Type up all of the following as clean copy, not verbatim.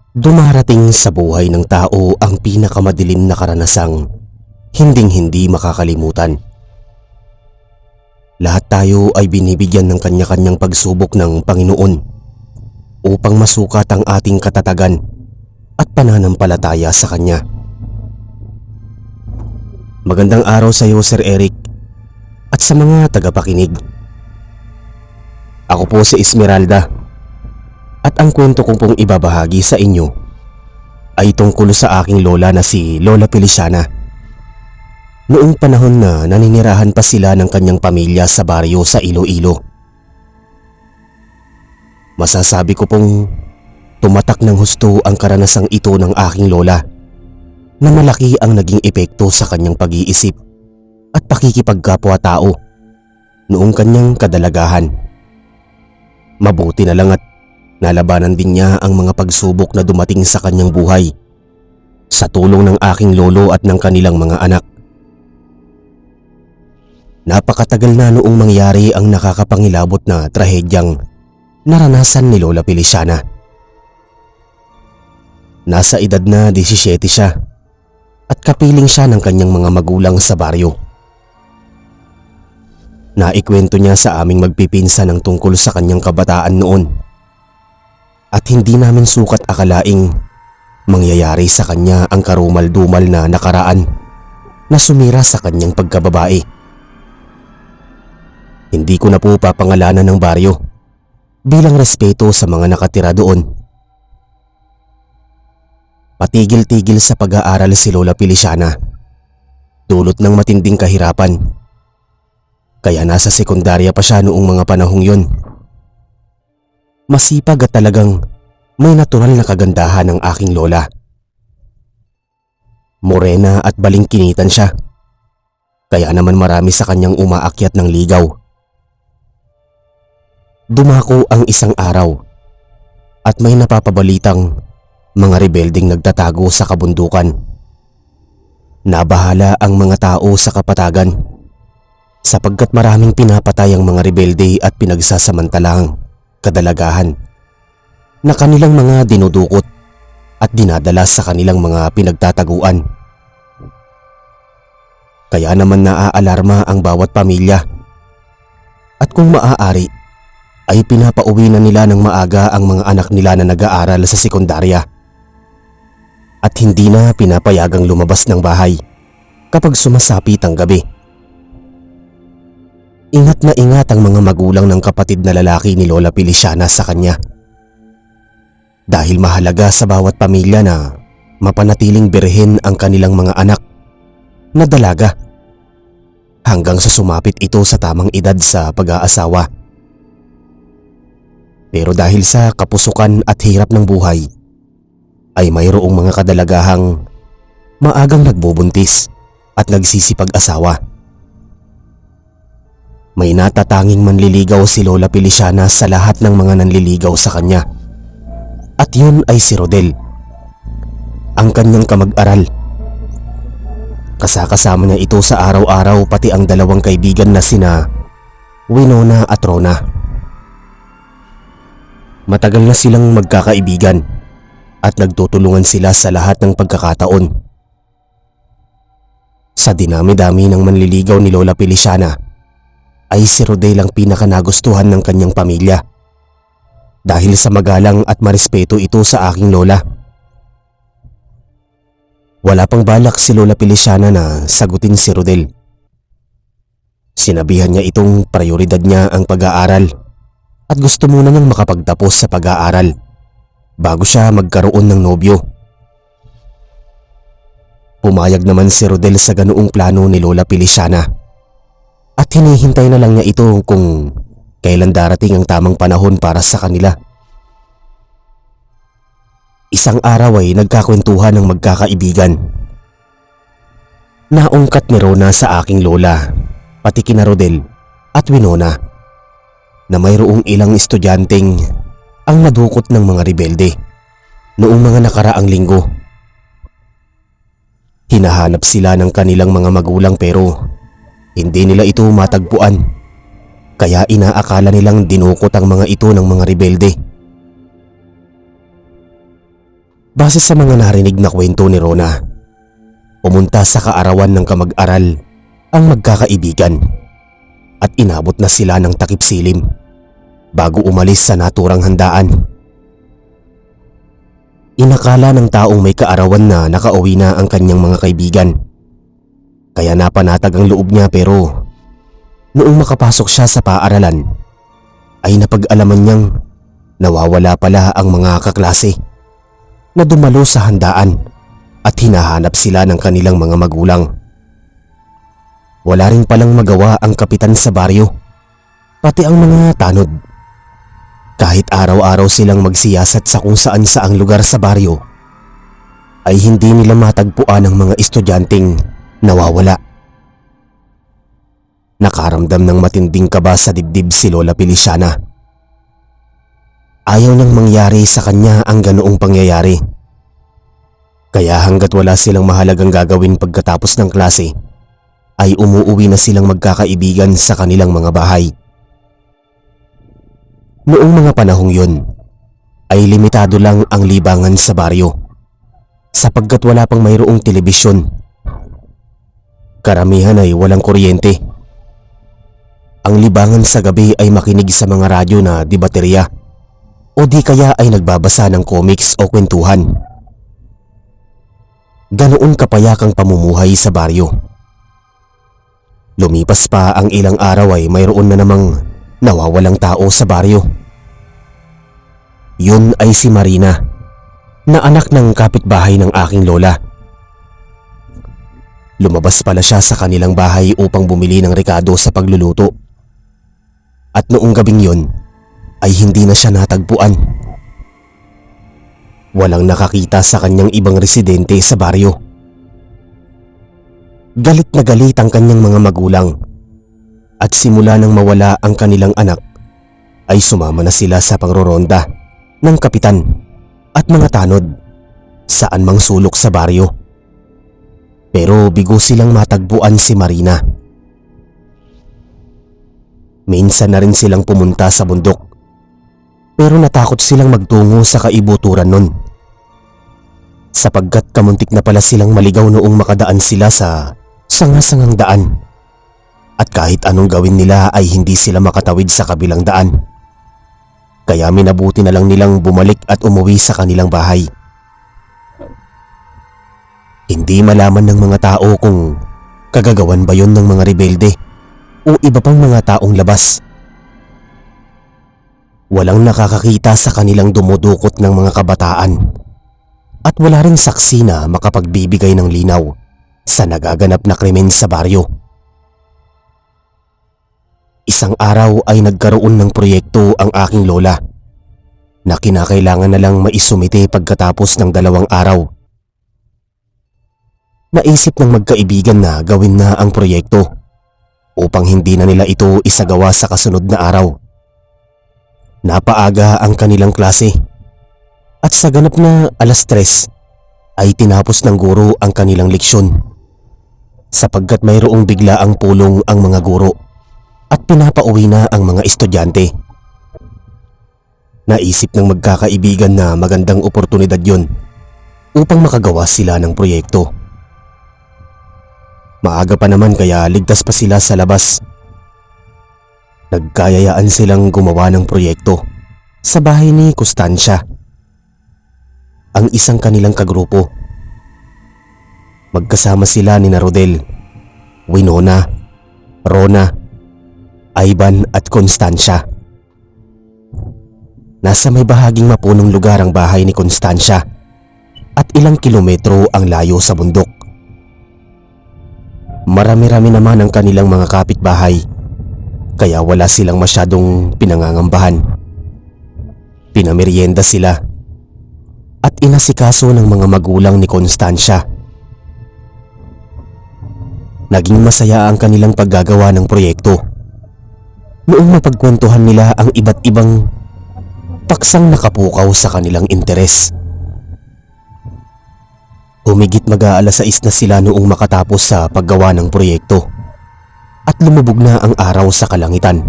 Dumarating sa buhay ng tao ang pinakamadilim na karanasang hinding-hindi makakalimutan. Lahat tayo ay binibigyan ng kanya-kanyang pagsubok ng Panginoon upang masukat ang ating katatagan at pananampalataya sa Kanya. Magandang araw sa iyo, Sir Eric, at sa mga tagapakinig. Ako po si Esmeralda, at ang kwento kong pong ibabahagi sa inyo ay tungkol sa aking lola na si Lola Feliciana. Noong panahon na naninirahan pa sila ng kanyang pamilya sa baryo sa Iloilo. Masasabi ko pong tumatak ng husto ang karanasang ito ng aking lola, na malaki ang naging epekto sa kanyang pag-iisip at pakikipagkapwa-tao noong kanyang kadalagahan. Mabuti na lang at nalabanan din niya ang mga pagsubok na dumating sa kanyang buhay sa tulong ng aking lolo at ng kanilang mga anak. Napakatagal na noong mangyari ang nakakapangilabot na trahedyang naranasan ni Lola Feliciana. Nasa edad na 17 siya at kapiling siya ng kanyang mga magulang sa baryo. Naikwento niya sa aming magpipinsan ng tungkol sa kanyang kabataan noon, at hindi namin sukat akalaing mangyayari sa kanya ang karumal-dumal na nakaraan na sumira sa kanyang pagkababae. Hindi ko na po papangalanan ng baryo bilang respeto sa mga nakatira doon. Patigil-tigil sa pag-aaral si Lola Feliciana dulot ng matinding kahirapan, kaya nasa sekundarya pa siya noong mga panahong yon. Masipag at talagang may natural na kagandahan ng aking lola. Morena at balingkinitan siya, kaya naman marami sa kanyang umaakyat ng ligaw. Dumako ang isang araw at may napapabalitang mga rebeldeng nagtatago sa kabundukan. Nabahala ang mga tao sa kapatagan sapagkat maraming pinapatay ang mga rebelde at pinagsasamantalahang kadalagahan na kanilang mga dinudukot at dinadala sa kanilang mga pinagtataguan. Kaya naman naaalarma ang bawat pamilya, at kung maaari ay pinapauwi na nila ng maaga ang mga anak nila na nag-aaral sa sekundarya, at hindi na pinapayagang lumabas ng bahay kapag sumasapit ang gabi. Ingat na ingat ang mga magulang ng kapatid na lalaki ni Lola Feliciana sa kanya, dahil mahalaga sa bawat pamilya na mapanatiling birhen ang kanilang mga anak na dalaga hanggang sa sumapit ito sa tamang edad sa pag-aasawa. Pero dahil sa kapusukan at hirap ng buhay, ay mayroong mga kadalagahang maagang nagbubuntis at nagsisipag-asawa. May natatanging manliligaw si Lola Feliciana sa lahat ng mga nanliligaw sa kanya, at yun ay si Rodel, ang kanyang kamag-aral. Kasakasama niya ito sa araw-araw, pati ang dalawang kaibigan na sina Winona at Rona. Matagal na silang magkakaibigan at nagtutulungan sila sa lahat ng pagkakataon. Sa dinami-dami ng manliligaw ni Lola Feliciana ay si Rodel ang pinakanagustuhan ng kanyang pamilya, dahil sa magalang at marespeto ito sa aking lola. Wala pang balak si Lola Feliciana na sagutin si Rodel. Sinabihan niya itong prioridad niya ang pag-aaral at gusto muna niyang makapagtapos sa pag-aaral bago siya magkaroon ng nobyo. Pumayag naman si Rodel sa ganoong plano ni Lola Feliciana, at hinihintay na lang niya ito kung kailan darating ang tamang panahon para sa kanila. Isang araw ay nagkakwentuhan ng magkakaibigan. Naungkat ni Rona sa aking lola, pati kina Rodel at Winona, na mayroong ilang estudyanteng ang nadukot ng mga rebelde noong mga nakaraang linggo. Hinahanap sila ng kanilang mga magulang pero hindi nila ito matagpuan, kaya inaakala nilang dinukot ang mga ito ng mga rebelde. Base sa mga narinig na kwento ni Rona, pumunta sa kaarawan ng kamag-aral ang magkakaibigan at inabot na sila ng takip silim bago umalis sa naturang handaan. Inakala ng taong may kaarawan na nakauwi na ang kanyang mga kaibigan, kaya napanatag ang loob niya, pero noong makapasok siya sa paaralan ay napag-alaman niyang nawawala pala ang mga kaklase na dumalo sa handaan at hinahanap sila ng kanilang mga magulang. Wala rin palang magawa ang kapitan sa baryo, pati ang mga tanod. Kahit araw-araw silang magsiyasat sa kung saan-saang lugar sa baryo, ay hindi nila matagpuan ang mga estudyanteng nawawala. Nakaramdam ng matinding kaba sa dibdib si Lola Feliciana. Ayaw nang mangyari sa kanya ang ganoong pangyayari. Kaya hanggat wala silang mahalagang gagawin pagkatapos ng klase, ay umuuwi na silang magkakaibigan sa kanilang mga bahay. Noong mga panahong yun, ay limitado lang ang libangan sa baryo sapagkat wala pang mayroong telebisyon. Karamihan ay walang kuryente. Ang libangan sa gabi ay makinig sa mga radyo na di baterya o di kaya ay nagbabasa ng comics o kwentuhan. Ganoon kapayakang pamumuhay sa baryo. Lumipas pa ang ilang araw ay mayroon na namang nawawalang tao sa baryo. Yun ay si Marina, na anak ng kapitbahay ng aking lola. Lumabas pala siya sa kanilang bahay upang bumili ng rekado sa pagluluto. At noong gabing yun ay hindi na siya natagpuan. Walang nakakita sa kanyang ibang residente sa baryo. Galit na galit ang kanyang mga magulang at simula nang mawala ang kanilang anak ay sumama na sila sa pangroronda ng kapitan at mga tanod saan mang sulok sa baryo. Pero bigo silang matagpuan si Marina. Minsan na rin silang pumunta sa bundok, pero natakot silang magtungo sa kaibuturan nun sapagkat kamuntik na pala silang maligaw noong makadaan sila sa sanga-sangang daan. At kahit anong gawin nila ay hindi sila makatawid sa kabilang daan. Kaya minabuti na lang nilang bumalik at umuwi sa kanilang bahay. Hindi malaman ng mga tao kung kagagawan ba yun ng mga rebelde o iba pang mga taong labas. Walang nakakakita sa kanilang dumudukot ng mga kabataan at wala ring saksi na makapagbibigay ng linaw sa nagaganap na krimen sa baryo. Isang araw ay nagkaroon ng proyekto ang aking lola na kinakailangan na lang maisumite pagkatapos ng 2 araw. Naisip ng magkaibigan na gawin na ang proyekto upang hindi na nila ito isagawa sa kasunod na araw. Napaaga ang kanilang klase at sa ganap na 3:00 ay tinapos ng guro ang kanilang leksyon sapagkat mayroong bigla ang pulong ang mga guro at pinapauwi na ang mga estudyante. Naisip ng magkakaibigan na magandang oportunidad yun upang makagawa sila ng proyekto. Maaga pa naman kaya ligtas pa sila sa labas. Nagkayayaan silang gumawa ng proyekto sa bahay ni Constancia, ang isang kanilang kagrupo. Magkasama sila ni Rodel, Winona, Rona, Ivan at Constancia. Nasa may bahaging mapunong lugar ang bahay ni Constancia at ilang kilometro ang layo sa bundok. Marami-rami naman ang kanilang mga kapitbahay kaya wala silang masyadong pinangangambahan. Pinamerienda sila at inasikaso ng mga magulang ni Constancia. Naging masaya ang kanilang paggagawa ng proyekto noong mapagkwentuhan nila ang iba't ibang paksang nakapukaw sa kanilang interes. Humigit mag-6 na sila noong makatapos sa paggawa ng proyekto at lumubog na ang araw sa kalangitan.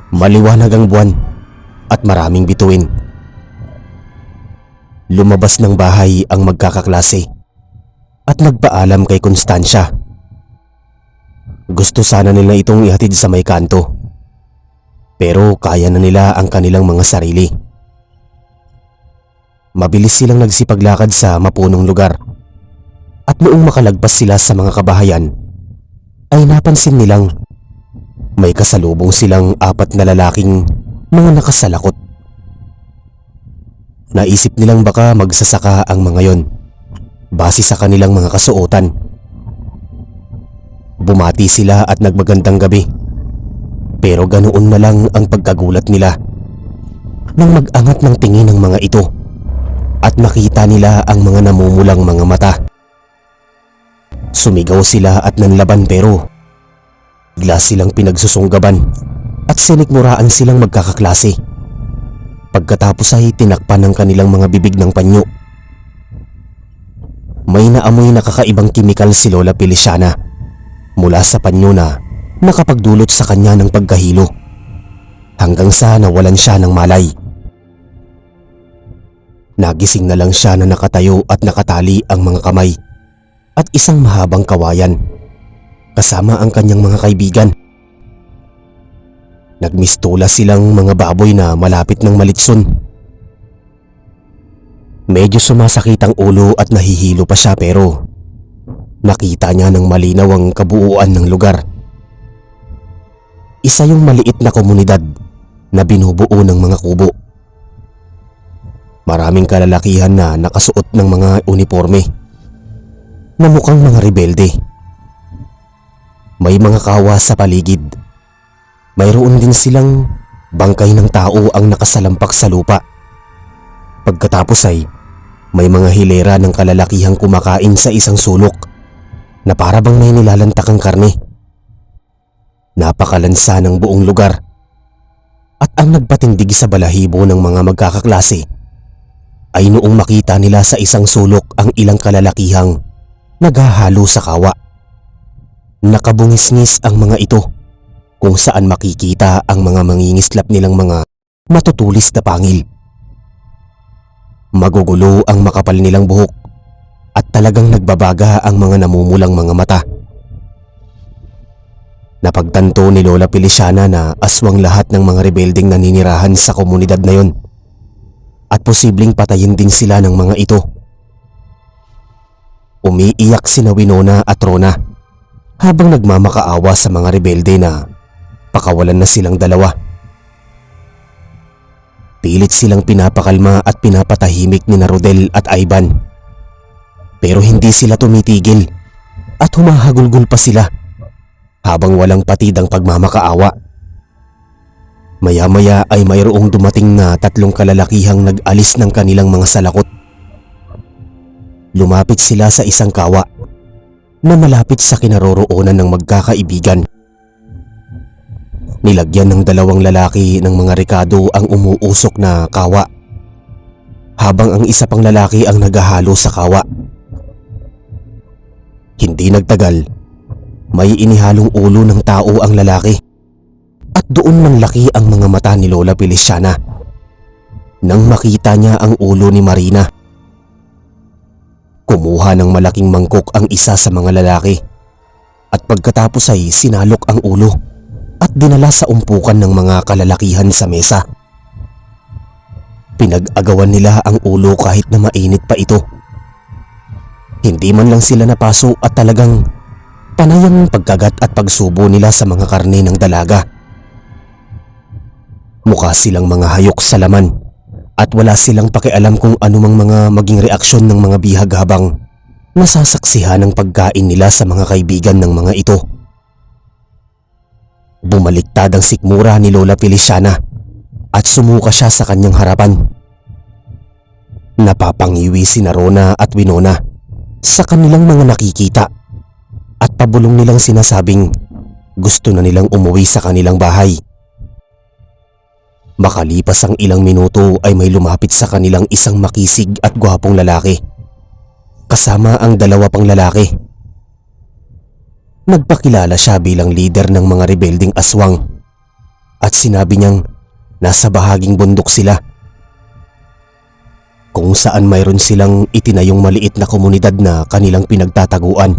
Maliwanag ang buwan at maraming bituin. Lumabas ng bahay ang magkakaklase at nagpaalam kay Constancia. Gusto sana nila itong ihatid sa may kanto, pero kaya na nila ang kanilang mga sarili. Mabilis silang nagsipaglakad sa mapunong lugar at noong makalagpas sila sa mga kabahayan ay napansin nilang may kasalubong silang 4 na lalaking mga nakasalakot. Naisip nilang baka magsasaka ang mga yon base sa kanilang mga kasuotan. Bumati sila at nagmagandang gabi, pero ganoon na lang ang pagkagulat nila nang mag-angat ng tingin ng mga ito at makita nila ang mga namumulang mga mata. Sumigaw sila at nanlaban, pero bigla silang pinagsusunggaban at sinikmuraan silang magkakaklase. Pagkatapos ay tinakpan ng kanilang mga bibig ng panyo. May naamoy na kakaibang kimikal si Lola Feliciana mula sa panyo na nakapagdulot sa kanya ng pagkahilo hanggang sa nawalan siya ng malay. Nagising na lang siya na nakatayo at nakatali ang mga kamay at isang mahabang kawayan kasama ang kanyang mga kaibigan. Nagmistula silang mga baboy na malapit ng malitson. Medyo sumasakit ang ulo at nahihilo pa siya, pero nakita niya ng malinaw ang kabuuan ng lugar. Isa yung maliit na komunidad na binubuo ng mga kubo. Maraming kalalakihan na nakasuot ng mga uniforme na mukhang mga rebelde. May mga kawa sa paligid. Mayroon din silang bangkay ng tao ang nakasalampak sa lupa. Pagkatapos ay may mga hilera ng kalalakihang kumakain sa isang sulok na para bang may nilalantakang karne. Napakalansa ng buong lugar at ang nagpatindig sa balahibo ng mga magkakaklase ay noong makita nila sa isang sulok ang ilang kalalakihang naghahalo sa kawa. Nakabungis-ngis ang mga ito kung saan makikita ang mga mangingislap nilang mga matutulis na pangil. Magugulo ang makapal nilang buhok at talagang nagbabaga ang mga namumulang mga mata. Napagtanto ni Lola Feliciana na aswang lahat ng mga rebeldeng naninirahan sa komunidad na yon at posibleng patayin din sila ng mga ito. Umiiyak sina Winona at Rona habang nagmamakaawa sa mga rebelde na pakawalan na silang dalawa. Pilit silang pinapakalma at pinapatahimik ni Rodel at Ivan. Pero hindi sila tumitigil at humahagulgol pa sila habang walang patid ang pagmamakaawa. Maya-maya ay mayroong dumating na 3 kalalakihang nag-alis ng kanilang mga salakot. Lumapit sila sa isang kawa na malapit sa kinaroroonan ng magkakaibigan. Nilagyan ng 2 lalaki ng mga rekado ang umuusok na kawa, habang ang isa pang lalaki ang naghahalo sa kawa. Hindi nagtagal, may inihalong ulo ng tao ang lalaki at doon nanlaki ang mga mata ni Lola Feliciana nang makita niya ang ulo ni Marina. Kumuha ng malaking mangkok ang isa sa mga lalaki at pagkatapos ay sinalok ang ulo at dinala sa umpukan ng mga kalalakihan sa mesa. Pinag-agawan nila ang ulo kahit na mainit pa ito. Hindi man lang sila napaso at talagang panay ang pagkagat at pagsubo nila sa mga karne ng dalaga. Mukha silang mga hayok sa laman at wala silang pakialam kung anumang mga maging reaksyon ng mga bihag habang nasasaksihan ang pagkain nila sa mga kaibigan ng mga ito. Bumaliktad ang sikmura ni Lola Feliciana at sumuka siya sa kanyang harapan. Napapangiwi si Rona at Winona sa kanilang mga nakikita at pabulong nilang sinasabing gusto na nilang umuwi sa kanilang bahay. Makalipas ang ilang minuto ay may lumapit sa kanilang isang makisig at gwapong lalaki kasama ang 2 pang lalaki. Nagpakilala siya bilang leader ng mga rebelding aswang at sinabi niyang nasa bahaging bundok sila. kung saan mayroon silang itinayong maliit na komunidad na kanilang pinagtataguan.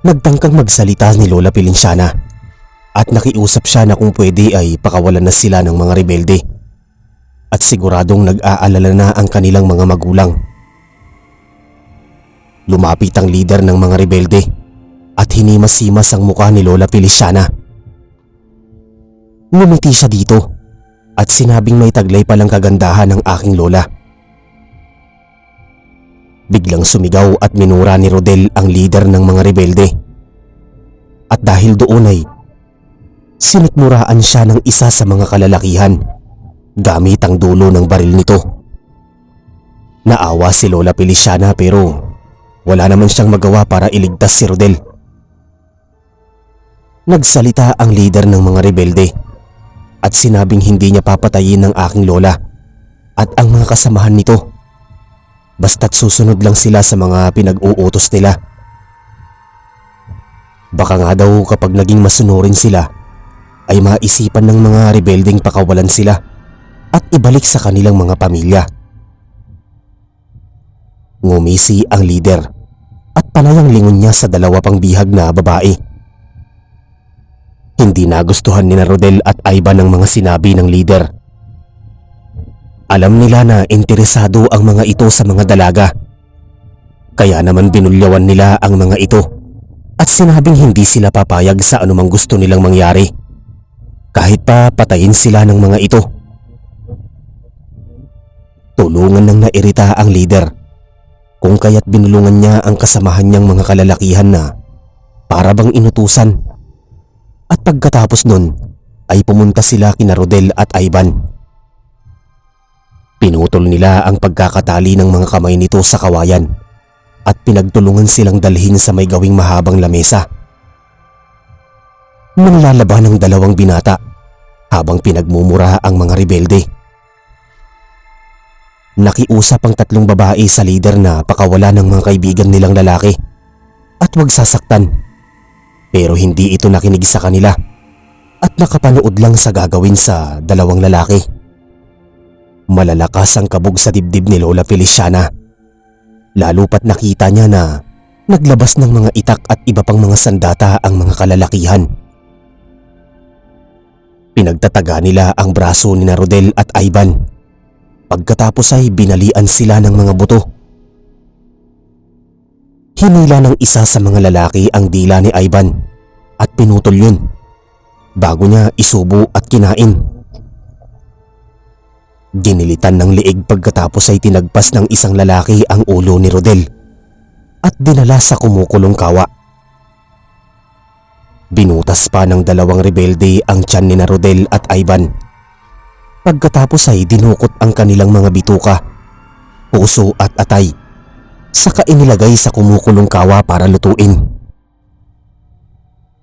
Nagtangkang magsalita ni Lola Feliciana at nakiusap siya na kung pwede ay pakawalan na sila ng mga rebelde at siguradong nag-aalala na ang kanilang mga magulang. Lumapit ang lider ng mga rebelde at hinimas-himas ang mukha ni Lola Feliciana. Ngumiti siya dito at sinabing may taglay palang kagandahan ng aking lola. Biglang sumigaw at minura ni Rodel ang lider ng mga rebelde. At dahil doon ay sinikmuraan siya ng isa sa mga kalalakihan gamit ang dulo ng baril nito. Naawa si Lola Feliciana pero wala naman siyang magawa para iligtas si Rodel. Nagsalita ang lider ng mga rebelde at sinabing hindi niya papatayin ng aking lola at ang mga kasamahan nito basta't susunod lang sila sa mga pinag-uutos nila. Baka nga daw kapag naging masunurin sila ay maisipan ng mga rebeldeng pakawalan sila at ibalik sa kanilang mga pamilya. Ngumisi ang lider at panayang lingon niya sa dalawa pang bihag na babae. Hindi nagustuhan ni Rodel at Ivan ang mga sinabi ng lider. Alam nila na interesado ang mga ito sa mga dalaga. Kaya naman binulyawan nila ang mga ito at sinabing hindi sila papayag sa anumang gusto nilang mangyari. Kahit pa patayin sila ng mga ito. Tulungan ng nairita ang lider kung kaya't binulungan niya ang kasamahan niyang mga kalalakihan na para bang inutusan. At pagkatapos nun ay pumunta sila kina Rodel at Ivan. Pinutol nila ang pagkakatali ng mga kamay nito sa kawayan at pinagtulungan silang dalhin sa may gawing mahabang lamesa. Nanglalaban ng dalawang binata habang pinagmumura ang mga rebelde. Nakiusap ang tatlong babae sa lider na pakawala ng mga kaibigan nilang lalaki at wag sasaktan. Pero hindi ito nakinig sa kanila at nakapanood lang sa gagawin sa dalawang lalaki. Malalakas ang kabog sa dibdib ni Lola Feliciana. Lalo pat nakita niya na naglabas ng mga itak at iba pang mga sandata ang mga kalalakihan. Pinagtataga nila ang braso ni Rodel at Ivan. Pagkatapos ay binalian sila ng mga buto. Hinila ng isa sa mga lalaki ang dila ni Ivan at pinutol yun bago niya isubo at kinain. Ginilitan ng liig pagkatapos ay tinagpas ng isang lalaki ang ulo ni Rodel at dinala sa kumukulong kawa. Binutas pa ng dalawang rebelde ang tiyan ni Rodel at Ivan. Pagkatapos ay dinukot ang kanilang mga bituka, puso at atay. Saka inilagay sa kumukulong kawa para lutuin.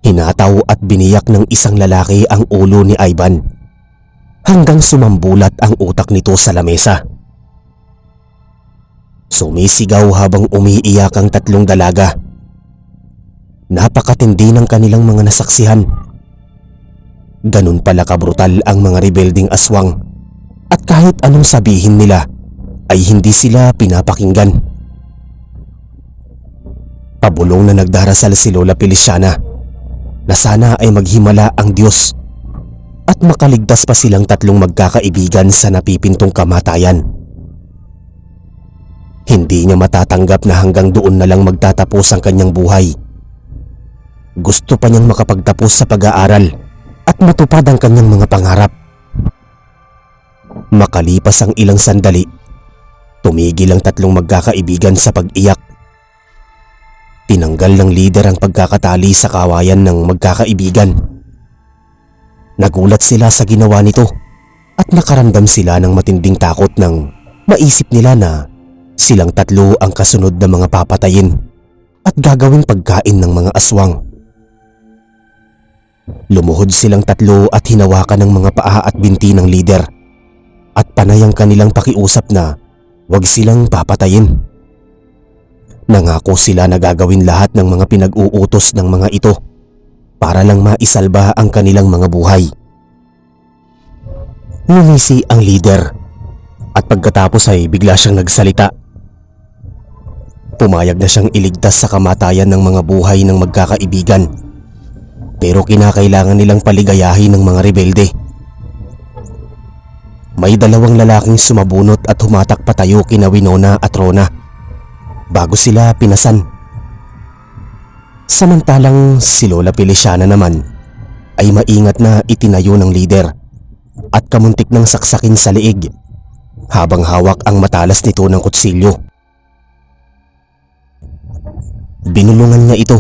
Hinataw at biniyak ng isang lalaki ang ulo ni Ivan hanggang sumambulat ang utak nito sa lamesa. Sumisigaw habang umiiyak ang tatlong dalaga. Napakatindi ng kanilang mga nasaksihan. Ganun pala kabrutal ang mga rebelding aswang at kahit anong sabihin nila ay hindi sila pinapakinggan. Pabulong na nagdarasal si Lola Feliciana na sana ay maghimala ang Diyos at makaligtas pa silang tatlong magkakaibigan sa napipintong kamatayan. Hindi niya matatanggap na hanggang doon na lang magtatapos ang kanyang buhay. Gusto pa niyang makapagtapos sa pag-aaral at matupad ang kanyang mga pangarap. Makalipas ang ilang sandali, tumigil ang tatlong magkakaibigan sa pag-iyak. Tinanggal ng lider ang pagkakatali sa kawayan ng magkakaibigan. Nagulat sila sa ginawa nito at nakaramdam sila ng matinding takot nang maisip nila na silang tatlo ang kasunod na mga papatayin at gagawing pagkain ng mga aswang. Lumuhod silang tatlo at hinawakan ng mga paa at binti ng lider at panay ang kanilang pakiusap na wag silang papatayin. Nangako sila na gagawin lahat ng mga pinag-uutos ng mga ito para lang maisalba ang kanilang mga buhay. Ngumisi ang lider At pagkatapos ay bigla siyang nagsalita. Pumayag na siyang iligtas sa kamatayan ng mga buhay ng magkakaibigan. Pero kinakailangan nilang paligayahin ng mga rebelde. May dalawang lalaking sumabunot at humatak patayo kina Winona at Rona bago sila pinasan. Samantalang si Lola Feliciana naman ay maingat na itinayo ng lider at kamuntik ng saksakin sa liig habang hawak ang matalas nito ng kutsilyo. Binulungan niya ito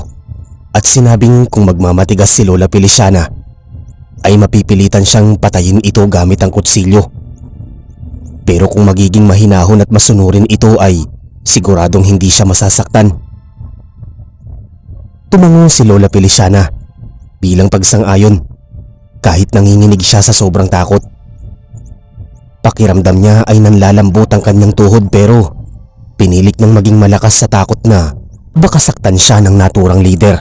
at sinabing kung magmamatigas si Lola Feliciana ay mapipilitan siyang patayin ito gamit ang kutsilyo. Pero kung magiging mahinahon at masunurin ito ay siguradong hindi siya masasaktan. Tumango si Lola Feliciana bilang pagsang-ayon kahit nanginginig siya sa sobrang takot. Pakiramdam niya ay nanlalambot ang kanyang tuhod pero pinilit niyang maging malakas sa takot na baka saktan siya ng naturang lider.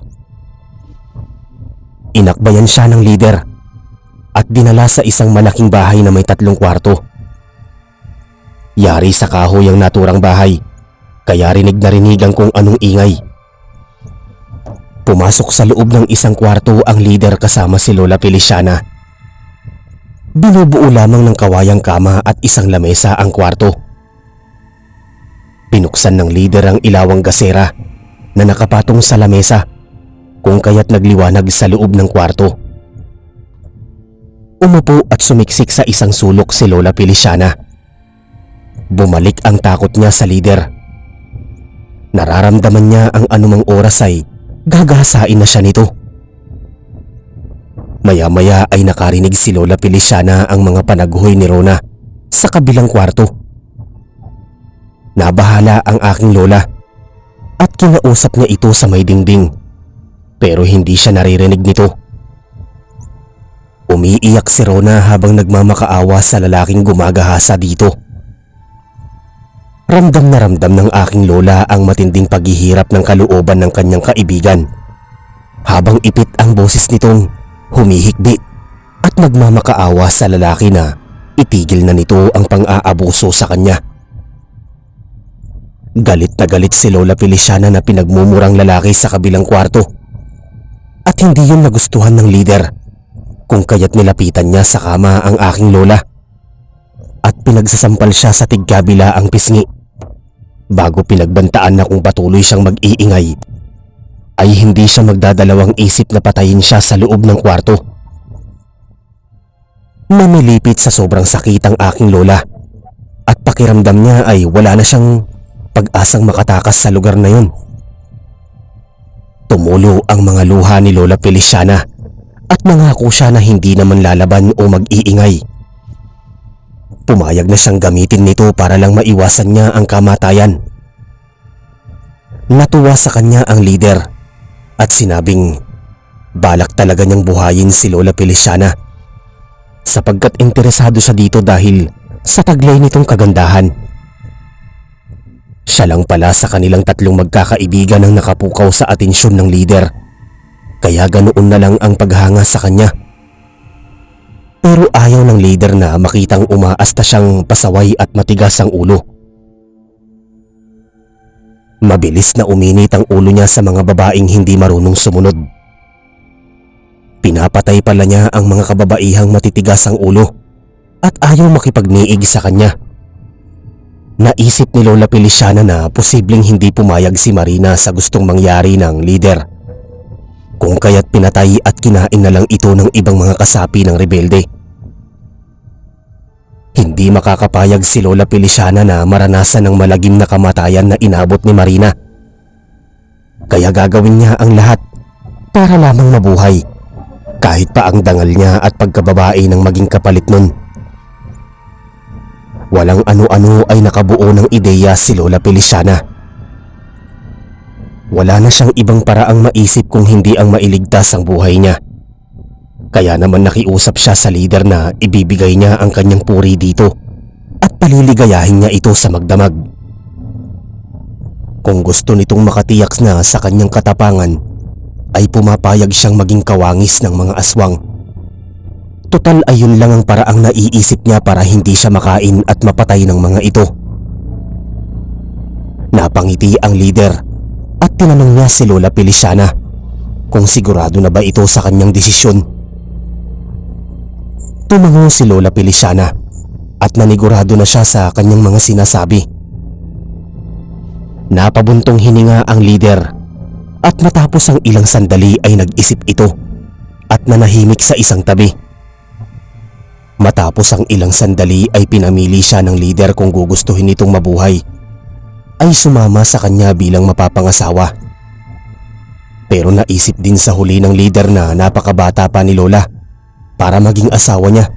Inakbayan siya ng lider at dinala sa isang malaking bahay na may 3 kwarto. Yari sa kahoy ang naturang bahay kaya rinig na rinigan kung anong ingay. Pumasok sa loob ng isang kwarto ang lider kasama si Lola Feliciana. Binubuo lamang ng kawayang kama at isang lamesa ang kwarto. Pinuksan ng lider ang ilawang gasera na nakapatong sa lamesa kung kaya't nagliwanag sa loob ng kwarto. Umupo at sumiksik sa isang sulok si Lola Feliciana. Bumalik ang takot niya sa lider. Nararamdaman niya ang anumang oras ay gagasain na siya nito. Maya-maya ay nakarinig si Lola Feliciana ang mga panaghoy ni Rona sa kabilang kwarto. Nabahala ang aking lola at kinausap niya ito sa may dingding pero hindi siya naririnig nito. Umiiyak si Rona habang nagmamakaawa sa lalaking gumagahasa dito. Ramdam na ramdam ng aking lola ang matinding paghihirap ng kalooban ng kanyang kaibigan habang ipit ang boses nitong humihikbi at nagmamakaawa sa lalaki na itigil na nito ang pang-aabuso sa kanya. Galit na galit si Lola Feliciana na pinagmumurang lalaki sa kabilang kwarto at hindi yun nagustuhan ng lider kung kaya't nilapitan niya sa kama ang aking lola at pinagsasampal siya sa tigkabila ang pisngi bago pinagbantaan na kung patuloy siyang mag-iingay ay hindi siya magdadalawang isip na patayin siya sa loob ng kwarto. Namilipit sa sobrang sakit ang aking lola at pakiramdam niya ay wala na siyang pag-asang makatakas sa lugar na yun. Tumulo ang mga luha ni Lola Feliciana at nangako siya na hindi naman lalaban o mag-iingay. Pumayag na siyang gamitin nito para lang maiwasan niya ang kamatayan. Natuwa sa kanya ang lider at sinabing balak talaga niyang buhayin si Lola Feliciana sapagkat interesado siya dito dahil sa taglay nitong kagandahan. Siya lang pala sa kanilang 3 magkakaibigan ang nakapukaw sa atensyon ng lider kaya ganoon na lang ang paghanga sa kanya. Pero ayaw ng lider na makitang umaasta siyang pasaway at matigas ang ulo. Mabilis na uminit ang ulo niya sa mga babaeng hindi marunong sumunod. Pinapatay pala niya ang mga kababaihang matitigas ang ulo at ayaw makipagniig sa kanya. Naisip ni Lola Feliciana na posibleng hindi pumayag si Marina sa gustong mangyari ng lider kung kaya't pinatay at kinain na lang ito ng ibang mga kasapi ng rebelde. Hindi makakapayag si Lola Feliciana na maranasan ng malagim na kamatayan na inabot ni Marina. Kaya gagawin niya ang lahat para lamang mabuhay kahit pa ang dangal niya at pagkababae ng maging kapalit nun. Walang ano-ano ay nakabuo ng ideya si Lola Feliciana. Wala na siyang ibang paraang maisip kung hindi ang mailigtas ang buhay niya. Kaya naman nakiusap siya sa lider na ibibigay niya ang kanyang puri dito at paliligayahin niya ito sa magdamag. Kung gusto nitong makatiyak na sa kanyang katapangan ay pumapayag siyang maging kawangis ng mga aswang Total ayun lang ang paraang naiisip niya para hindi siya makain at mapatay ng mga ito. Napangiti ang leader at tinanong niya si Lola Feliciana kung sigurado na ba ito sa kanyang desisyon. Tumango si Lola Feliciana at nanigurado na siya sa kanyang mga sinasabi. Napabuntong hininga ang leader at matapos ang ilang sandali ay nag-isip ito at nanahimik sa isang tabi. Matapos ang ilang sandali ay pinamili siya ng leader kung gugustuhin nitong mabuhay ay sumama sa kanya bilang mapapangasawa. Pero naisip din sa huli ng leader na napakabata pa ni Lola para maging asawa niya.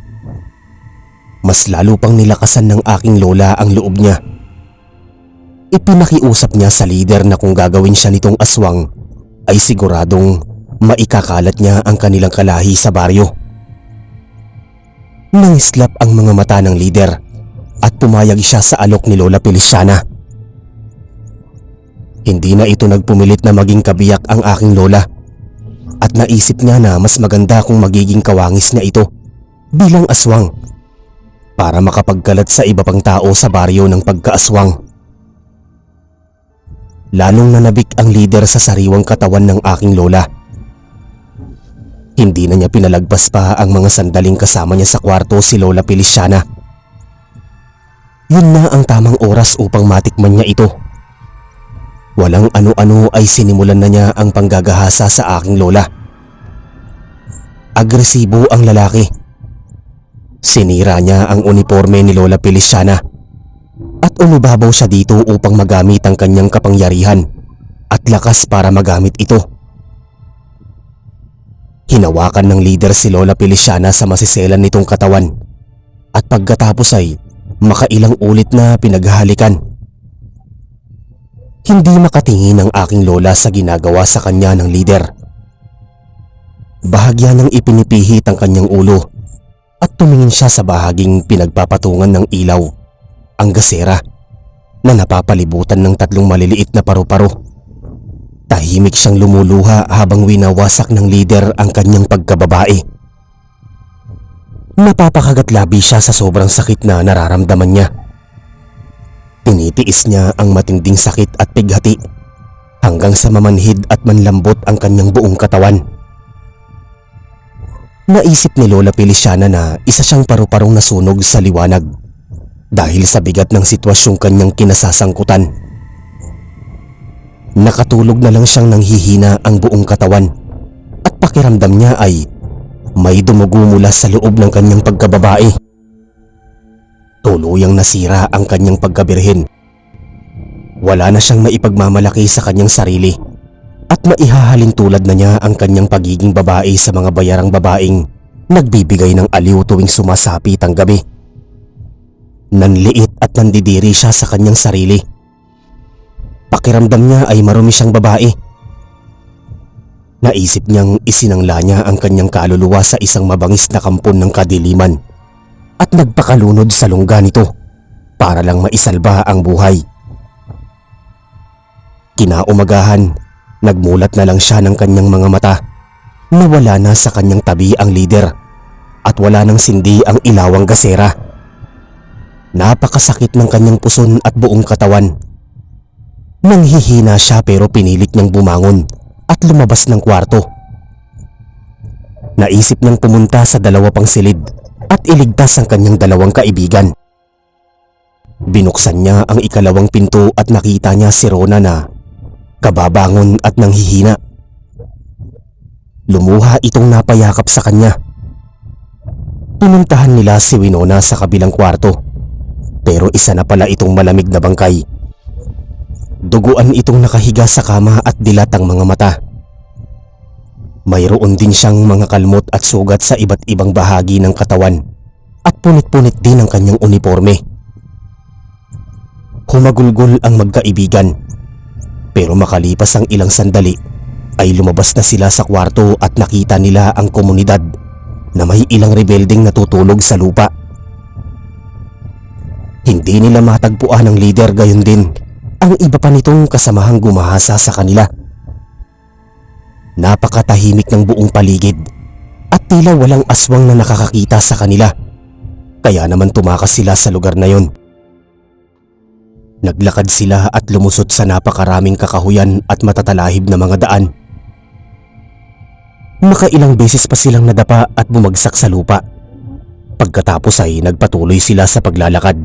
Mas lalo pang nilakasan ng aking lola ang loob niya. Ipinakiusap niya sa leader na kung gagawin siya nitong aswang ay siguradong maikakalat niya ang kanilang kalahi sa baryo. Nangislap ang mga mata ng leader at pumayag siya sa alok ni Lola Feliciana. Hindi na ito nagpumilit na maging kabiyak ang aking lola at naisip niya na mas maganda kung magiging kawangis na ito bilang aswang para makapagkalat sa iba pang tao sa baryo ng pagkaaswang. Lalong nanabik ang leader sa sariwang katawan ng aking lola. Hindi na niya pinalagpas pa ang mga sandaling kasama niya sa kwarto si Lola Feliciana. Yun na ang tamang oras upang matikman niya ito. Walang ano-ano ay sinimulan na niya ang panggagahasa sa aking lola. Agresibo ang lalaki. Sinira niya ang uniforme ni Lola Feliciana at umibabaw siya dito upang magamit ang kanyang kapangyarihan at lakas para magamit ito. Hinawakan ng leader si Lola Feliciana sa masiselan nitong katawan at pagkatapos ay makailang ulit na pinaghahalikan. Hindi makatingin ang aking lola sa ginagawa sa kanya ng leader. Bahagya niyang ipinipihit ang kanyang ulo at tumingin siya sa bahaging pinagpapatungan ng ilaw, ang gasera, na napapalibutan ng tatlong maliliit na paru-paro. Tahimik siyang lumuluha habang winawasak ng leader ang kanyang pagkababae. Napapakagatlabi siya sa sobrang sakit na nararamdaman niya. Tinitiis niya ang matinding sakit at pighati hanggang sa mamanhid at manlambot ang kanyang buong katawan. Naisip ni Lola Feliciana na isa siyang paru-parong nasunog sa liwanag dahil sa bigat ng sitwasyong kanyang kinasasangkutan. Nakatulog na lang siyang nanghihina ang buong katawan at pakiramdam niya ay may dumugo mula sa loob ng kanyang pagkababae. Tuluyang nasira ang kanyang pagkabirhen. Wala na siyang maipagmamalaki sa kanyang sarili at maihahalin tulad na niya ang kanyang pagiging babae sa mga bayarang babaeng nagbibigay ng aliw tuwing sumasapit ang gabi. Nanliit at nandidiri siya sa kanyang sarili. Pakiramdam niya ay marumi siyang babae. Naisip niyang isinangla niya ang kanyang kaluluwa sa isang mabangis na kampon ng kadiliman at nagpakalunod sa lungga nito para lang maisalba ang buhay. Kinaumagahan, nagmulat na lang siya ng kanyang mga mata na wala na sa kanyang tabi ang leader at wala nang sindi ang ilawang gasera. Napakasakit ng kanyang puson at buong katawan. Nanghihina siya pero pinilit niyang bumangon at lumabas ng kwarto. Naisip niyang pumunta sa dalawa pang silid at iligtas ang kanyang dalawang kaibigan. Binuksan niya ang ikalawang pinto at nakita niya si Rona na kababangon at nanghihina. Lumuha itong napayakap sa kanya. Pinuntahan nila si Winona sa kabilang kwarto pero isa na pala itong malamig na bangkay. Duguan itong nakahiga sa kama at dilat ang mga mata. Mayroon din siyang mga kalmot at sugat sa iba't ibang bahagi ng katawan at punit-punit din ang kanyang uniforme. Humagulgol ang magkaibigan pero makalipas ang ilang sandali ay lumabas na sila sa kwarto at nakita nila ang komunidad na may ilang rebeldeng natutulog sa lupa. Hindi nila matagpuan ang leader, gayon din ang iba pa nitong kasamahang gumahasa sa kanila. Napakatahimik ng buong paligid At tila walang aswang na nakakakita sa kanila. Kaya naman tumakas sila sa lugar na yon. Naglakad sila at lumusot sa napakaraming kakahuyan at matatalahib na mga daan. Makailang beses pa silang nadapa at bumagsak sa lupa. Pagkatapos ay nagpatuloy sila sa paglalakad.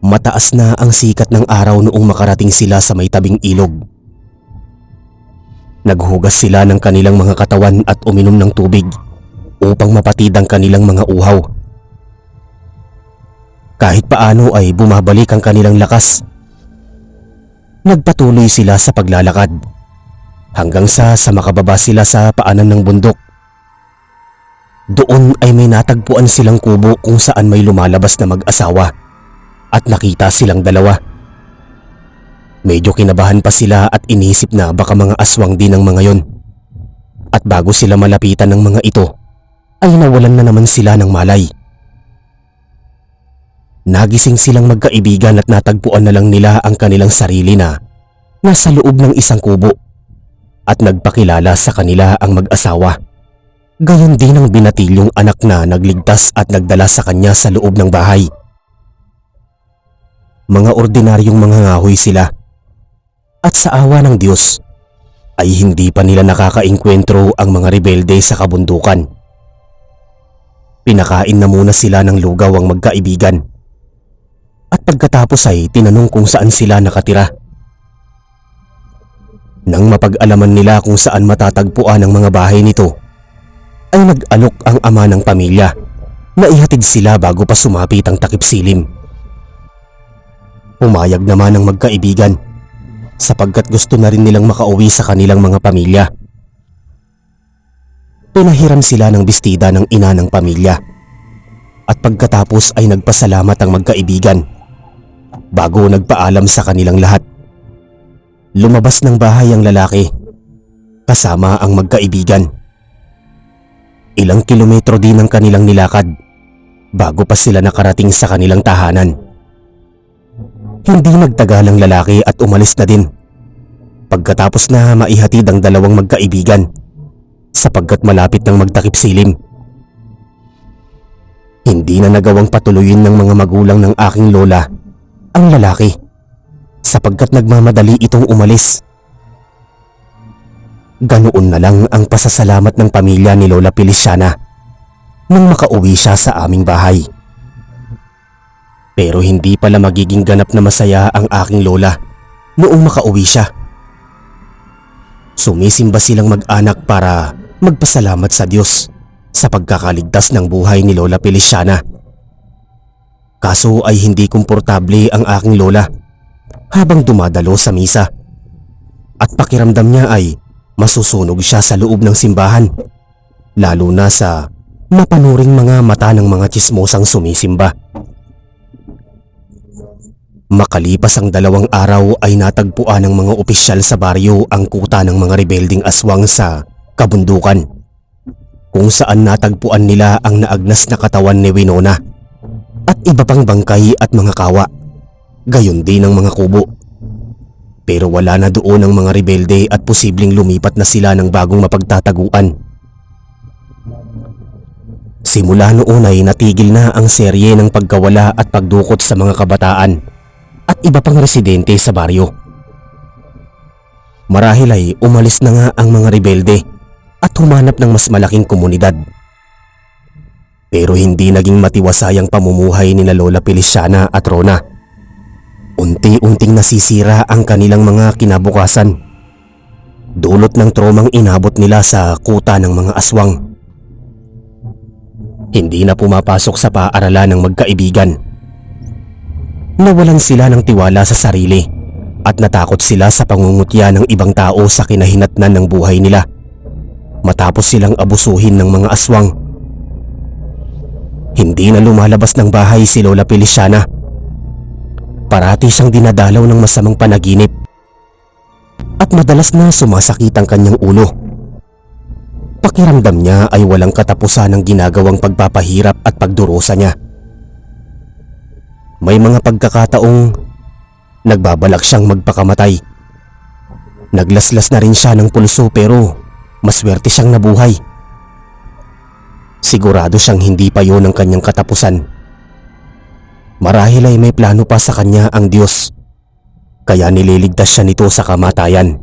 Mataas na ang sikat ng araw noong makarating sila sa may tabing ilog. Naghugas sila ng kanilang mga katawan at uminom ng tubig upang mapatid ang kanilang mga uhaw. Kahit paano ay bumabalik ang kanilang lakas. Nagpatuloy sila sa paglalakad hanggang sa makababa sila sa paanan ng bundok. Doon ay may natagpuan silang kubo kung saan may lumalabas na mag-asawa at nakita silang dalawa. Medyo kinabahan pa sila at inisip na baka mga aswang din ang mga yon. At bago sila malapitan ng mga ito, ay nawalan na naman sila ng malay. Nagising silang magkaibigan at natagpuan na lang nila ang kanilang sarili na nasa loob ng isang kubo at nagpakilala sa kanila ang mag-asawa. Gayon din ang binatilyong anak na nagligtas at nagdala sa kanya sa loob ng bahay. Mga ordinaryong mga ngahoy sila at sa awa ng Diyos ay hindi pa nila nakakaengkwentro ang mga rebelde sa kabundukan. Pinakain na muna sila ng lugaw ang magkaibigan. At pagkatapos ay tinanong kung saan sila nakatira. Nang mapag-alaman nila kung saan matatagpuan ang mga bahay nito, ay nag-alok ang ama ng pamilya na ihatid sila bago pa sumapit ang takip silim. Pumayag naman ang magkaibigan sapagkat gusto na rin nilang makauwi sa kanilang mga pamilya. Pinahiram sila ng bestida ng ina ng pamilya at pagkatapos ay nagpasalamat ang magkaibigan bago nagpaalam sa kanilang lahat. Lumabas ng bahay ang lalaki kasama ang magkaibigan. Ilang kilometro din ang kanilang nilakad bago pa sila nakarating sa kanilang tahanan. Hindi nagtagal ang lalaki at umalis na din pagkatapos na maihatid ang dalawang magkaibigan sapagkat malapit ng magtakip silim. Hindi na nagawang patuloyin ng mga magulang ng aking lola ang lalaki sapagkat nagmamadali itong umalis. Ganoon na lang ang pasasalamat ng pamilya ni Lola Feliciana nang makauwi siya sa aming bahay. Pero hindi pala magiging ganap na masaya ang aking lola noong makauwi siya. Sumisimba silang mag-anak para magpasalamat sa Diyos sa pagkakaligtas ng buhay ni Lola Feliciana. Kaso ay hindi komportable ang aking lola habang dumadalo sa misa at pakiramdam niya ay masusunog siya sa loob ng simbahan, lalo na sa mapanuring mga mata ng mga tsismosang sumisimba. Makalipas ang 2 araw ay natagpuan ng mga opisyal sa baryo ang kuta ng mga rebelding aswang sa kabundukan, kung saan natagpuan nila ang naagnas na katawan ni Winona at iba pang bangkay at mga kawa, gayon din ang mga kubo. Pero wala na doon ang mga rebelde at posibleng lumipat na sila ng bagong mapagtataguan. Simula noon ay natigil na ang serye ng pagkawala at pagdukot sa mga kabataan at iba pang residente sa baryo. Marahil ay umalis na nga ang mga rebelde at humanap ng mas malaking komunidad. Pero hindi naging matiwasay ang pamumuhay ni Lola Feliciana at Rona. Unti-unting nasisira ang kanilang mga kinabukasan, dulot ng traumang inabot nila sa kuta ng mga aswang. Hindi na pumapasok sa paaralan ng magkaibigan. Nawalan sila ng tiwala sa sarili at natakot sila sa pangungutya ng ibang tao sa kinahinatnan ng buhay nila matapos silang abusuhin ng mga aswang. Hindi na lumalabas ng bahay si Lola Feliciana. Parati siyang dinadalaw ng masamang panaginip at madalas na sumasakit ang kanyang ulo. Pakiramdam niya ay walang katapusan ng ginagawang pagpapahirap at pagdurusa niya. May mga pagkakataong nagbabalak siyang magpakamatay. Naglaslas na rin siya ng pulso pero maswerte siyang nabuhay. Sigurado siyang hindi pa yun ang kanyang katapusan. Marahil ay may plano pa sa kanya ang Diyos, kaya nililigtas siya nito sa kamatayan.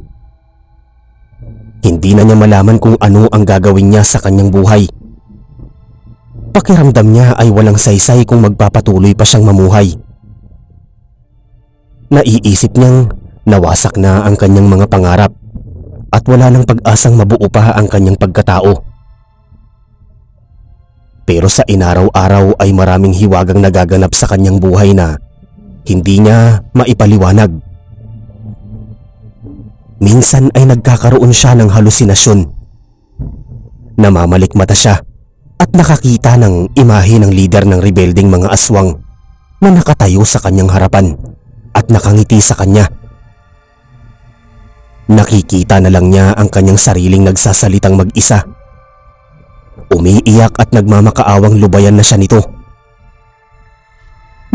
Hindi na niya malaman kung ano ang gagawin niya sa kanyang buhay. Pakiramdam niya ay walang saysay kung magpapatuloy pa siyang mamuhay. Naiisip niyang nawasak na ang kanyang mga pangarap at wala nang pag-asang mabuo pa ang kanyang pagkatao. Pero sa inaraw-araw ay maraming hiwagang nagaganap sa kanyang buhay na hindi niya maipaliwanag. Minsan ay nagkakaroon siya ng halusinasyon. Namamalikmata siya at nakakita ng imahe ng lider ng rebelding mga aswang na nakatayo sa kanyang harapan at nakangiti sa kanya. Nakikita na lang niya ang kanyang sariling nagsasalitang mag-isa. Umiiyak at nagmamakaawang lubayan na siya nito.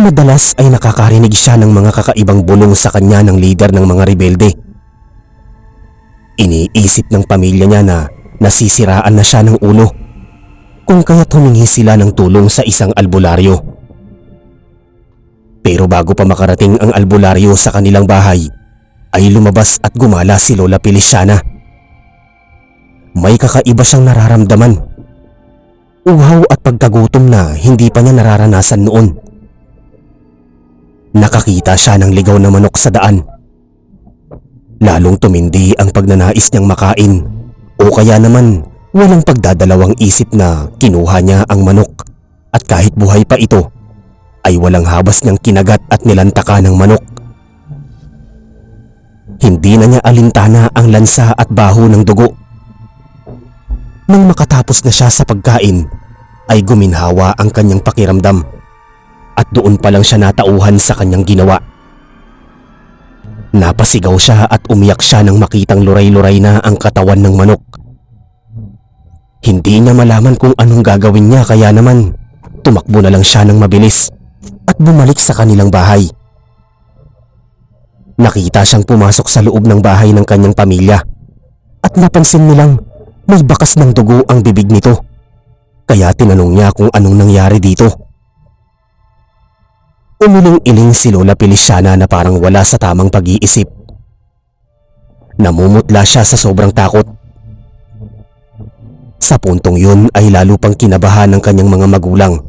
Madalas ay nakakarinig siya ng mga kakaibang bulong sa kanya ng lider ng mga rebelde. Iniisip ng pamilya niya na nasisiraan na siya ng ulo, kung kaya't humingi sila ng tulong sa isang albularyo. Pero bago pa makarating ang albularyo sa kanilang bahay, ay lumabas at gumala si Lola Feliciana. May kakaiba siyang nararamdaman. Uhaw at pagkagutom na hindi pa niya nararanasan noon. Nakakita siya ng ligaw na manok sa daan. Lalong tumindi ang pagnanais niyang makain, o kaya naman walang pagdadalawang isip na kinuha niya ang manok at kahit buhay pa ito ay walang habas niyang kinagat at nilantaka ng manok. Hindi na niya alintana ang lansa at baho ng dugo. Nang makatapos na siya sa pagkain, ay guminhawa ang kanyang pakiramdam at doon pa lang siya natauhan sa kanyang ginawa. Napasigaw siya at umiyak siya nang makitang luray-luray na ang katawan ng manok. Hindi niya malaman kung anong gagawin niya, kaya naman tumakbo na lang siya ng mabilis at bumalik sa kanilang bahay. Nakita siyang pumasok sa loob ng bahay ng kanyang pamilya at napansin nilang may bakas ng dugo ang bibig nito, kaya tinanong niya kung anong nangyari dito. Umiling-iling si Lola Feliciana na parang wala sa tamang pag-iisip. Namumutla siya sa sobrang takot. Sa puntong yun ay lalo pang kinabahan ng kanyang mga magulang.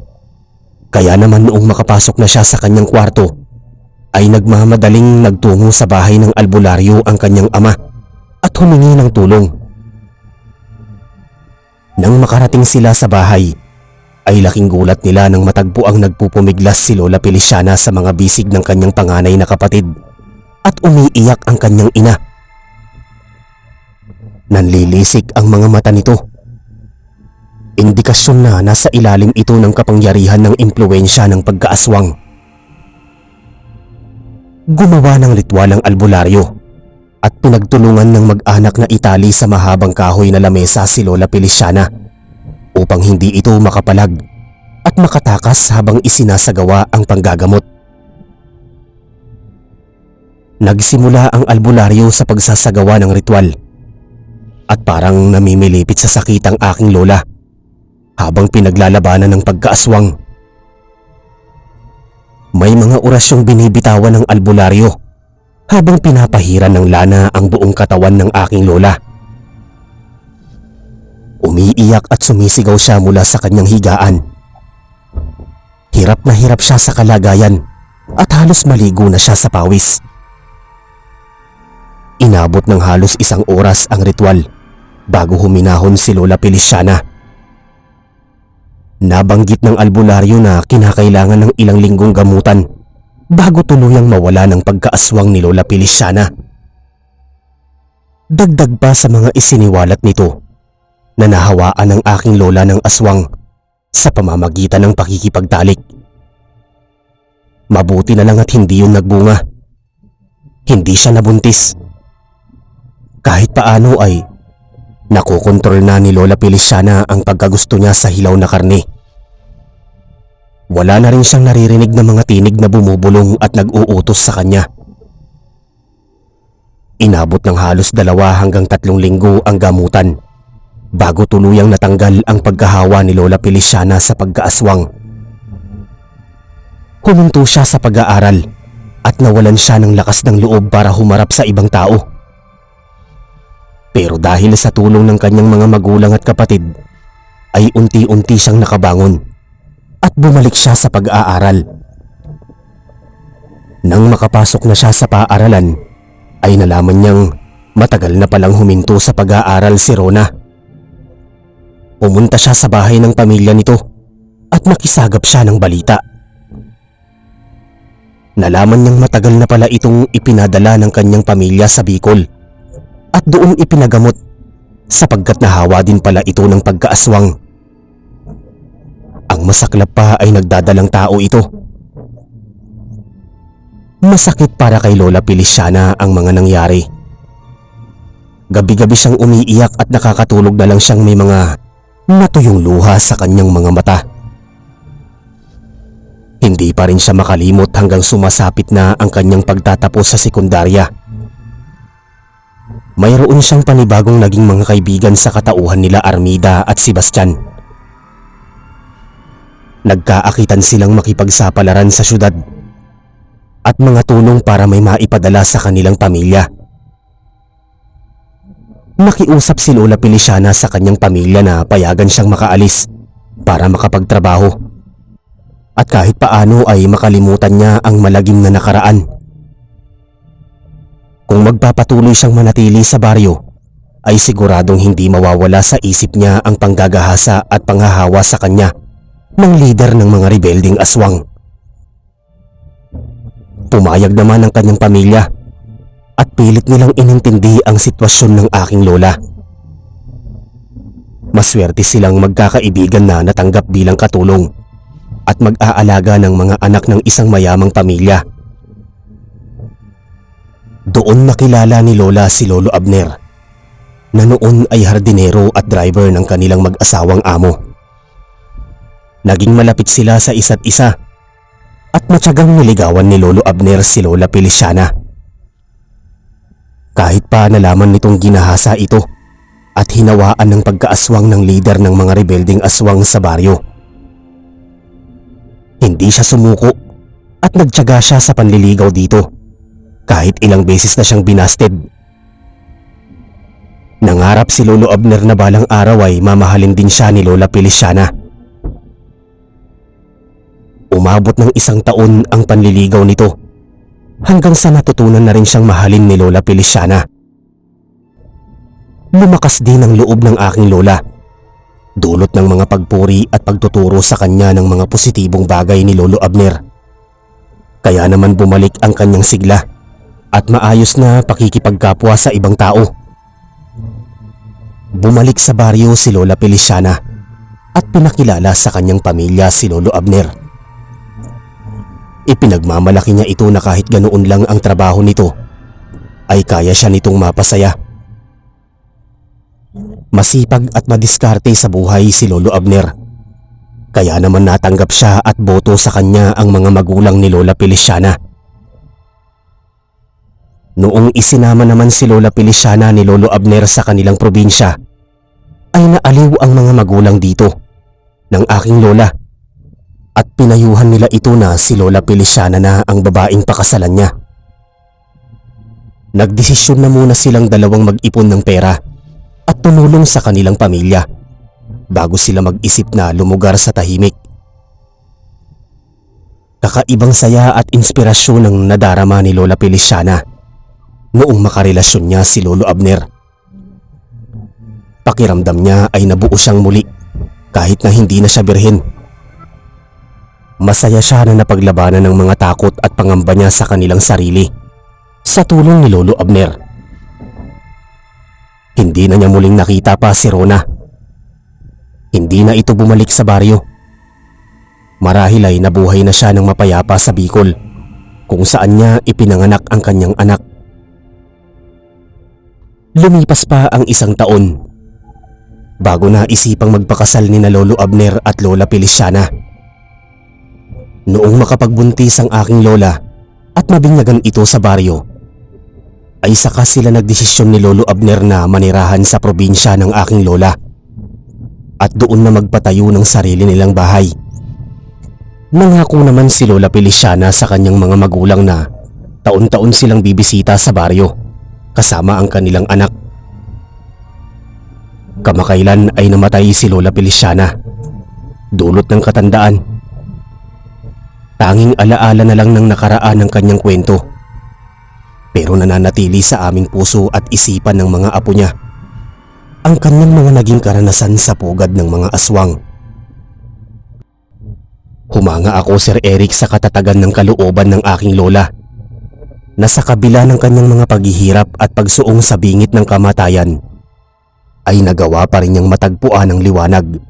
Kaya naman noong makapasok na siya sa kanyang kwarto, ay nagmamadaling nagtungo sa bahay ng albularyo ang kanyang ama at humingi ng tulong. Nang makarating sila sa bahay, ay laking gulat nila nang matagpo ang nagpupumiglas si Lola Feliciana sa mga bisig ng kanyang panganay na kapatid at umiiyak ang kanyang ina. Nanlilisik ang mga mata nito. Indikasyon na nasa ilalim ito ng kapangyarihan ng impluwensya ng pagkaaswang. Gumawa ng ritual ang albularyo at pinagtulungan ng mag-anak na itali sa mahabang kahoy na lamesa si Lola Feliciana upang hindi ito makapalag at makatakas habang isinasagawa ang panggagamot. Nagsimula ang albularyo sa pagsasagawa ng ritual at parang namimilipit sa sakit ang aking lola habang pinaglalabanan ng pagkaaswang. May mga orasyong binibitawan ng albularyo habang pinapahiran ng lana ang buong katawan ng aking lola. Umiiyak at sumisigaw siya mula sa kanyang higaan. Hirap na hirap siya sa kalagayan at halos maligo na siya sa pawis. Inabot ng halos 1 oras ang ritual bago huminahon si Lola Feliciana. Nabanggit ng albularyo na kinakailangan ng ilang linggong gamutan bago tuluyang mawala ng pagkaaswang ni Lola Feliciana. Dagdag pa sa mga isiniwalat nito na nahawaan ng aking lola ng aswang sa pamamagitan ng pakikipagtalik. Mabuti na lang at hindi yun nagbunga. Hindi siya nabuntis. Kahit paano ay nakokontrol na ni Lola Feliciana ang pagkagusto niya sa hilaw na karne. Wala na rin siyang naririnig na mga tinig na bumubulong at nag-uutos sa kanya. Inabot ng halos 2 hanggang 3 linggo ang gamutan bago tuluyang natanggal ang pagkahawa ni Lola Feliciana sa pagkaaswang. Huminto siya sa pag-aaral at nawalan siya ng lakas ng loob para humarap sa ibang tao. Pero dahil sa tulong ng kanyang mga magulang at kapatid, ay unti-unti siyang nakabangon at bumalik siya sa pag-aaral. Nang makapasok na siya sa paaralan, ay nalaman niyang matagal na palang huminto sa pag-aaral si Rona. Pumunta siya sa bahay ng pamilya nito at nakisagap siya ng balita. Nalaman niyang matagal na pala itong ipinadala ng kanyang pamilya sa Bicol at doon ipinagamot sapagkat nahawa din pala ito ng pagkaaswang. Ang masaklap pa ay nagdadalang tao ito. Masakit para kay Lola Feliciana ang mga nangyari. Gabi-gabi siyang umiiyak at nakakatulog na lang siyang may mga natuyong luha sa kanyang mga mata. Hindi pa rin siya makalimot hanggang sumasapit na ang kanyang pagtatapos sa sekundarya. Mayroon siyang panibagong naging mga kaibigan sa katauhan nila Armida at Sebastian. Nagkaakitan silang makipagsapalaran sa syudad at mga tulong para may maipadala sa kanilang pamilya. Nakiusap si Lola Feliciana sa kanyang pamilya na payagan siyang makaalis para makapagtrabaho at kahit paano ay makalimutan niya ang malagim na nakaraan. Kung magpapatuloy siyang manatili sa baryo, ay siguradong hindi mawawala sa isip niya ang panggagahasa at panghahawa sa kanya ng lider ng mga rebelding aswang. Pumayag naman ang kanyang pamilya at pilit nilang inintindi ang sitwasyon ng aking lola. Maswerte silang magkakaibigan na natanggap bilang katulong at mag-aalaga ng mga anak ng isang mayamang pamilya. Doon nakilala ni Lola si Lolo Abner, na noon ay hardinero at driver ng kanilang mag-asawang amo. Naging malapit sila sa isa't isa at matyagang niligawan ni Lolo Abner si Lola Feliciana. Kahit pa nalaman nitong ginahasa ito at hinawaan ng pagkaaswang ng lider ng mga rebelding aswang sa baryo. Hindi siya sumuko at nagtiyaga siya sa panliligaw dito kahit ilang beses na siyang binasted. Nangarap si Lolo Abner na balang araw ay mamahalin din siya ni Lola Feliciana. Umabot ng 1 taon ang panliligaw nito hanggang sa natutunan na rin siyang mahalin ni Lola Feliciana. Lumakas din ang loob ng aking lola, dulot ng mga pagpuri at pagtuturo sa kanya ng mga positibong bagay ni Lolo Abner. Kaya naman bumalik ang kanyang sigla at maayos na pakikipagkapwa sa ibang tao. Bumalik sa baryo si Lola Feliciana at pinakilala sa kanyang pamilya si Lolo Abner. Ipinagmamalaki niya ito na kahit ganoon lang ang trabaho nito, ay kaya siya nitong mapasaya. Masipag at madiskarte sa buhay si Lolo Abner. Kaya naman natanggap siya at boto sa kanya ang mga magulang ni Lola Feliciana. Noong isinama naman si Lola Feliciana ni Lolo Abner sa kanilang probinsya, ay naaliw ang mga magulang dito ng aking lola at pinayuhan nila ito na si Lola Feliciana na ang babaeng pakasalan niya. Nagdesisyon na muna silang dalawang mag-ipon ng pera at tumulong sa kanilang pamilya bago sila mag-isip na lumugar sa tahimik. Kakaibang saya at inspirasyon ang nadarama ni Lola Feliciana noong makarelasyon niya si Lolo Abner. Pakiramdam niya ay nabuo siyang muli kahit na hindi na siya birhen. Masaya siya na napaglabanan ng mga takot at pangamba niya sa kanilang sarili sa tulong ni Lolo Abner. Hindi na niya muling nakita pa si Rona. Hindi na ito bumalik sa baryo. Marahil ay nabuhay na siya ng mapayapa sa Bicol, kung saan niya ipinanganak ang kanyang anak. Lumipas pa ang 1 taon bago na isipang magpakasal ni na Lolo Abner at Lola Feliciana. Noong makapagbuntis ang aking lola at mabinyagan ito sa baryo, ay saka sila nagdesisyon ni Lolo Abner na manirahan sa probinsya ng aking lola at doon na magpatayo ng sarili nilang bahay. Nangako naman si Lola Feliciana sa kanyang mga magulang na taon-taon silang bibisita sa baryo kasama ang kanilang anak. Kamakailan ay namatay si Lola Feliciana, dulot ng katandaan. Tanging alaala na lang ng nakaraan ng kanyang kwento, pero nananatili sa aming puso at isipan ng mga apo niya ang kanyang mga naging karanasan sa pugad ng mga aswang. Humanga ako, Sir Eric, sa katatagan ng kalooban ng aking lola na sa kabila ng kanyang mga paghihirap at pagsuong sa bingit ng kamatayan ay nagawa pa rin niyang matagpuan ang liwanag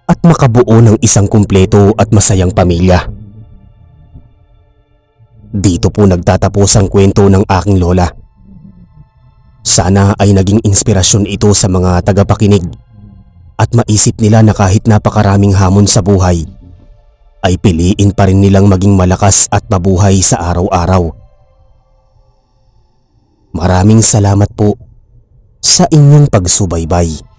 at makabuo ng isang kumpleto at masayang pamilya. Dito po nagtatapos ang kwento ng aking lola. Sana ay naging inspirasyon ito sa mga tagapakinig at maisip nila na kahit napakaraming hamon sa buhay ay piliin pa rin nilang maging malakas at mabuhay sa araw-araw. Maraming salamat po sa inyong pagsubaybay.